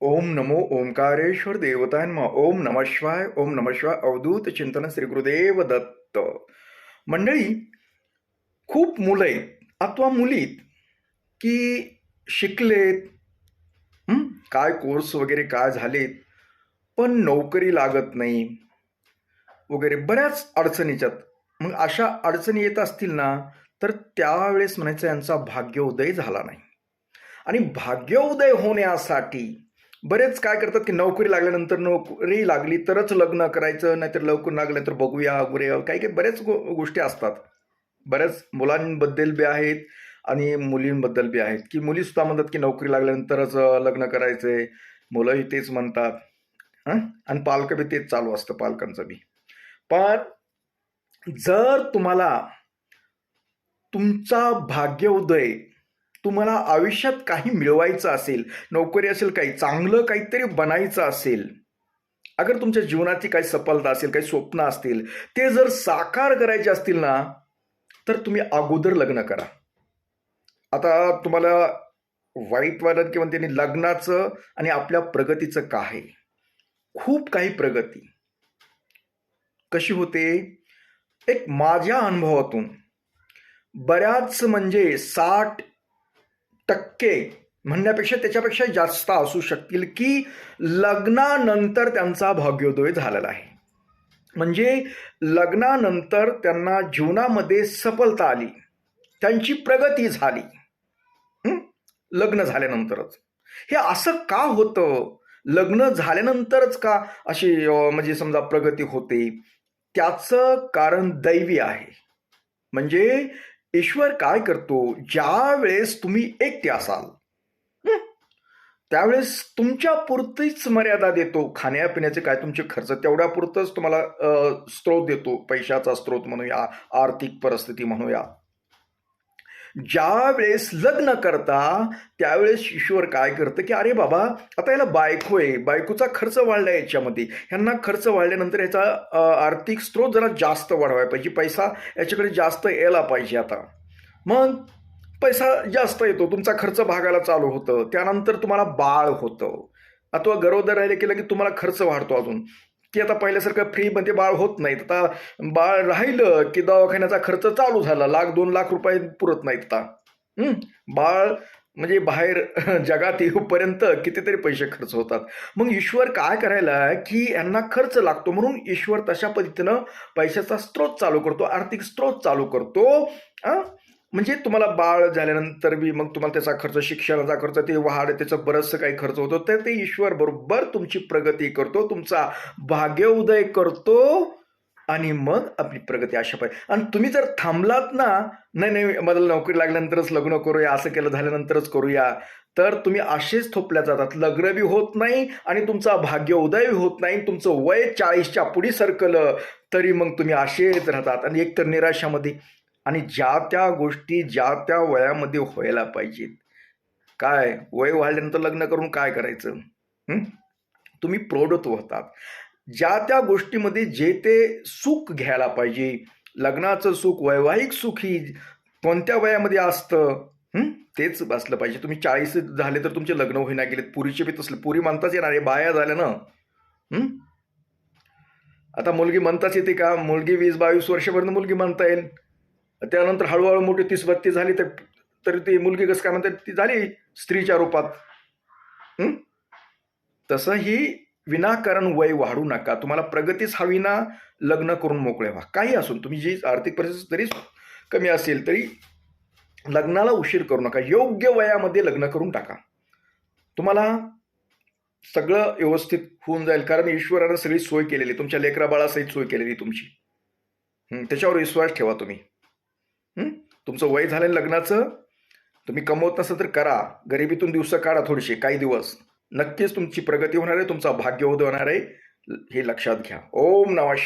ओम नमो ओंकारेश्वर देवतांनमः. ओम नमः शिवाय. ओम नमः शिवाय. अवधूत चिंतन श्री गुरुदेव दत्त. मंडळी, खूप मुलं आहेत अथवा मुली आहेत की शिकलेत, काय कोर्स वगैरे काय झालेत, पण नोकरी लागत नाही वगैरे बऱ्याच अडचणीच्यात. मग अशा अडचणी येत असतील ना, तर त्यावेळेस म्हणायचं यांचा भाग्योदय झाला नाही. आणि भाग्योदय होण्यासाठी बरेच काय करतात की नोकरी लागल्यानंतर नोकरी लागली तरच लग्न करायचं, नाहीतर लवकर लागलं तर बघूया वगैरे, काही काही बऱ्याच गोष्टी असतात. बऱ्याच मुलांबद्दल बी आहेत आणि मुलींबद्दल बी आहेत की मुली सुद्धा म्हणतात की नोकरी लागल्यानंतरच लग्न करायचंय. मुलंही तेच म्हणतात. आणि पालक बी तेच चालू असतं पालकांचं बी. पण जर तुम्हाला तुमचा भाग्योदय, तुम्हाला आयुष्यात काही मिळवायचं असेल, नोकरी असेल, काही चांगलं काहीतरी बनायचं असेल, अगर तुमच्या जीवनाची काही सफलता असेल, काही स्वप्न असतील, ते जर साकार करायचे असतील ना, तर तुम्ही अगोदर लग्न करा. आता तुम्हाला वाईट वाटत किंवा त्यांनी लग्नाचं आणि आपल्या प्रगतीचं काय आहे? खूप काही प्रगती कशी होते, एक माझ्या अनुभवातून बऱ्याच म्हणजे 60% म्हणण्यापेक्षा त्याच्यापेक्षा जास्त असू शकतील की लग्नानंतर त्यांचा भाग्योदय झालेला आहे. म्हणजे लग्नानंतर त्यांना जीवनामध्ये सफलता आली, त्यांची प्रगती झाली लग्न झाल्यानंतरच. हे असं का होतं? लग्न झाल्यानंतरच का अशी म्हणजे समजा प्रगती होते? त्याचं कारण दैवी आहे. म्हणजे ईश्वर काय करतो, ज्या वेळेस तुम्ही एकटे असाल त्यावेळेस तुमच्या पुरतीच मर्यादा देतो. खाण्यापिण्याचे काय तुमचे खर्च तेवढ्या पुरतच तुम्हाला स्त्रोत देतो, पैशाचा स्त्रोत म्हणूया, आर्थिक परिस्थिती म्हणूया. ज्या वेळेस लग्न करता त्यावेळेस ईश्वर काय करतं की अरे बाबा, आता याला बायको आहे, बायकोचा खर्च वाढला याच्यामध्ये, ह्यांना खर्च वाढल्यानंतर याचा आर्थिक स्त्रोत जरा जास्त वाढवायला पाहिजे, पैसा याच्याकडे जास्त यायला पाहिजे. आता मग पैसा जास्त येतो, तुमचा खर्च भागायला चालू होतं. त्यानंतर तुम्हाला बाळ होतं अथवा गरोदर राहिले केलं की तुम्हाला खर्च वाढतो अजून, की आता पहिल्यासारखं फ्रीमध्ये बाळ होत नाही. आता बाळ राहिलं की दवाखान्याचा खर्च चालू झाला, ₹1,00,000-2,00,000 पुरत नाहीत आता. बाळ म्हणजे बाहेर जगात येऊपर्यंत कितीतरी पैसे खर्च होतात. मग ईश्वर काय करायला की यांना खर्च लागतो, म्हणून ईश्वर तशा पद्धतीनं पैशाचा स्त्रोत चालू करतो, आर्थिक स्त्रोत चालू करतो. म्हणजे तुम्हाला बाळ झाल्यानंतर बी मग तुम्हाला त्याचा खर्च, शिक्षणाचा खर्च, ते वाढ, त्याचं बरंचसं काही खर्च होतो. तर ते ईश्वर बरोबर तुमची प्रगती करतो, तुमचा भाग्योदय करतो आणि मग आपली प्रगती अशा पाहिजे. आणि तुम्ही जर थांबलात ना, नाही नाही मला नोकरी लागल्यानंतरच लग्न करूया, असं केलं झाल्यानंतरच करूया, तर तुम्ही असेच थोपल्या जातात. लग्न बी होत नाही आणि तुमचा भाग्योदय होत नाही. तुमचं वय 40च्या पुढे सरकलं तरी मग तुम्ही असेच राहतात आणि एकतर निराशामध्ये. आणि ज्या त्या गोष्टी ज्या त्या वयामध्ये व्हायला पाहिजेत. काय वय वाढल्यानंतर लग्न करून काय करायचं? तुम्ही प्रौढत्व होतात. ज्या त्या गोष्टीमध्ये जे ते सुख घ्यायला पाहिजे. लग्नाचं सुख, वैवाहिक सुख ही कोणत्या वयामध्ये असतं तेच असलं पाहिजे. तुम्ही 40 झाले तर तुमचे लग्न होईना गेलेत. पुरीचे बी तसले, पुरी म्हणताच येणार, हे बाया झाल्या ना. आता मुलगी म्हणताच येते का? मुलगी 20-22 वर्षापर्यंत मुलगी म्हणता येईल. त्यानंतर हळूहळू मोठी 30-32 झाली तर ती मुलगी कसं काय म्हणतात, ती झाली स्त्रीच्या रूपात. तसं ही विनाकारण वय वाढू नका. तुम्हाला प्रगतीच हवी ना, लग्न करून मोकळे व्हा. काही असून तुम्ही जी आर्थिक परिस्थिती जरी कमी असेल तरी लग्नाला उशीर करू नका. योग्य वयामध्ये लग्न करून टाका. तुम्हाला सगळं व्यवस्थित होऊन जाईल, कारण ईश्वरानं सगळी सोय केलेली, तुमच्या लेकरा बाळासहित सोय केलेली तुमची. त्याच्यावर विश्वास ठेवा तुम्ही. तुमचं वय झालं लग्नाचं, तुम्ही कमवत नसाल तर करा, गरिबीतून दिवस काढा थोडीशी, काही दिवस. नक्कीच तुमची प्रगती होणार आहे, तुमचा भाग्योदय होणार आहे, हे लक्षात घ्या. ओम नमः